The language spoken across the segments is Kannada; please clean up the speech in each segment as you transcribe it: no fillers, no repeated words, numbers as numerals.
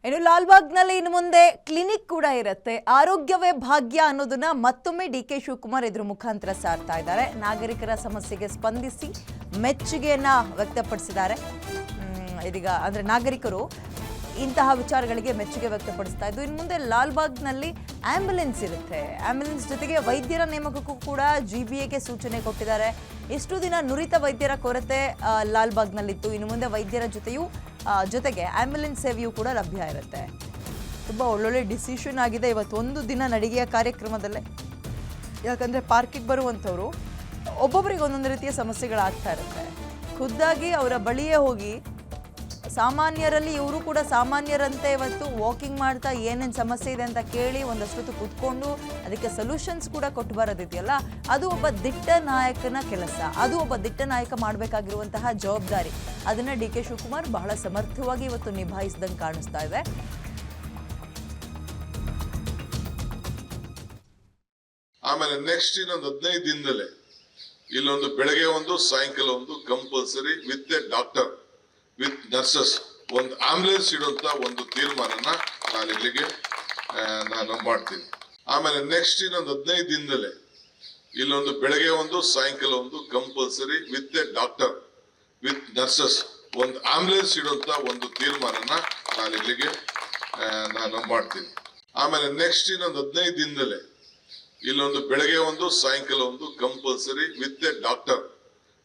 ಇನ್ನು ಲಾಲ್ಬಾಗ್ನಲ್ಲಿ ಇನ್ನು ಮುಂದೆ ಕ್ಲಿನಿಕ್ ಕೂಡ ಇರುತ್ತೆ. ಆರೋಗ್ಯವೇ ಭಾಗ್ಯ ಅನ್ನೋದನ್ನ ಮತ್ತೊಮ್ಮೆ ಡಿ.ಕೆ. ಶಿವಕುಮಾರ್ ಇದ್ರ ಮುಖಾಂತರ ಸಾರ್ತಾ ಇದ್ದಾರೆ. ನಾಗರಿಕರ ಸಮಸ್ಯೆಗೆ ಸ್ಪಂದಿಸಿ ಮೆಚ್ಚುಗೆಯನ್ನ ವ್ಯಕ್ತಪಡಿಸಿದ್ದಾರೆ. ಇದೀಗ ಅಂದ್ರೆ ನಾಗರಿಕರು ಇಂತಹ ವಿಚಾರಗಳಿಗೆ ಮೆಚ್ಚುಗೆ ವ್ಯಕ್ತಪಡಿಸ್ತಾ ಇದ್ದು. ಇನ್ನು ಮುಂದೆ ಲಾಲ್ಬಾಗ್ನಲ್ಲಿ ಆಂಬ್ಯುಲೆನ್ಸ್ ಇರುತ್ತೆ. ಆಂಬ್ಯುಲೆನ್ಸ್ ಜೊತೆಗೆ ವೈದ್ಯರ ನೇಮಕಕ್ಕೂ ಕೂಡ GBAಗೆ ಸೂಚನೆ ಕೊಟ್ಟಿದ್ದಾರೆ. ಇಷ್ಟು ದಿನ ನುರಿತ ವೈದ್ಯರ ಕೊರತೆ ಲಾಲ್ಬಾಗ್ನಲ್ಲಿತ್ತು. ಇನ್ನು ಮುಂದೆ ವೈದ್ಯರ ಜೊತೆಗೆ ಆಂಬ್ಯುಲೆನ್ಸ್ ಸೇವೆಯೂ ಕೂಡ ಲಭ್ಯ ಇರುತ್ತೆ. ತುಂಬ ಒಳ್ಳೊಳ್ಳೆ ಡಿಸಿಷನ್ ಆಗಿದೆ ಇವತ್ತು ಒಂದು ದಿನ ನಡಿಗೆಯ ಕಾರ್ಯಕ್ರಮದಲ್ಲೇ. ಯಾಕಂದರೆ ಪಾರ್ಕಿಗೆ ಬರುವಂಥವ್ರು ಒಬ್ಬೊಬ್ಬರಿಗೆ ಒಂದೊಂದು ರೀತಿಯ ಸಮಸ್ಯೆಗಳಾಗ್ತಾ ಇರುತ್ತೆ. ಖುದ್ದಾಗಿ ಅವರ ಬಳಿಯೇ ಹೋಗಿ ಸಾಮಾನ್ಯರಲ್ಲಿ ಇವರು ಕೂಡ ಸಾಮಾನ್ಯರಂತೆ ಇವತ್ತು ವಾಕಿಂಗ್ ಮಾಡ್ತಾ ಏನೇನು ಸಮಸ್ಯೆ ಇದೆ ಅಂತ ಕೇಳಿ ಒಂದಷ್ಟು ಕೂತ್ಕೊಂಡು ಅದಕ್ಕೆ ಸೊಲ್ಯೂಷನ್ಸ್ ಕೂಡ ಕೊಟ್ಟು ಬರೋದಿದೆಯಲ್ಲ, ಅದು ಒಬ್ಬ ದಿಟ್ಟ ನಾಯಕನ ಕೆಲಸ. ಅದು ಒಬ್ಬ ದಿಟ್ಟ ನಾಯಕ ಮಾಡಬೇಕಾಗಿರುವಂತಹ ಜವಾಬ್ದಾರಿ. ಅದನ್ನು ಡಿ.ಕೆ. ಶಿವಕುಮಾರ್ ಬಹಳ ಸಮರ್ಥವಾಗಿ ಇವತ್ತು ನಿಭಾಯಿಸಿದಂಗೆ ಕಾಣಿಸ್ತಾ ಇದೆ. ಆಮೇಲೆ ನೆಕ್ಸ್ಟ್ ಇನ್ನೊಂದು 15 ದಿನದಲ್ಲೇ ಇಲ್ಲೊಂದು ಬೆಳಗ್ಗೆ ಒಂದು ಸಾಯಂಕಾಲ ಒಂದು compulsory with A doctor with nurses ಒಂದು ಆಂಬ್ಯುಲೆನ್ಸ್ ಇಡುವಂತ ಒಂದು ತೀರ್ಮಾನನ ನಾನು ಮಾಡ್ತೀನಿ. ಆಮೇಲೆ ನೆಕ್ಸ್ಟ್ ಇನ್ನೊಂದು 15 ದಿನದಲ್ಲೇ ಇಲ್ಲೊಂದು ಬೆಳಗ್ಗೆ ಒಂದು ಸಾಯಂಕಾಲ ಒಂದು compulsory with A doctor with nurses ಒಂದು ಆಂಬ್ಯುಲೆನ್ಸ್ ಇಡುವಂತ ಒಂದು ತೀರ್ಮಾನನ ನಾನು ಮಾಡ್ತೀನಿ. ಆಮೇಲೆ ನೆಕ್ಸ್ಟ್ ಇನ್ನೊಂದು 15 ದಿನದಲ್ಲೇ ಇಲ್ಲೊಂದು ಬೆಳಗ್ಗೆ ಒಂದು ಸಾಯಂಕಾಲ ಒಂದು compulsory with A doctor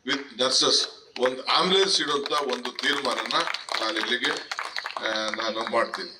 with nurses ಒಂದು ಆಂಬ್ಯುಲೆನ್ಸ್ ಇಡುವಂತ ಒಂದು ತೀರ್ಮಾನನ ನಾನು ಮಾಡ್ತೀನಿ.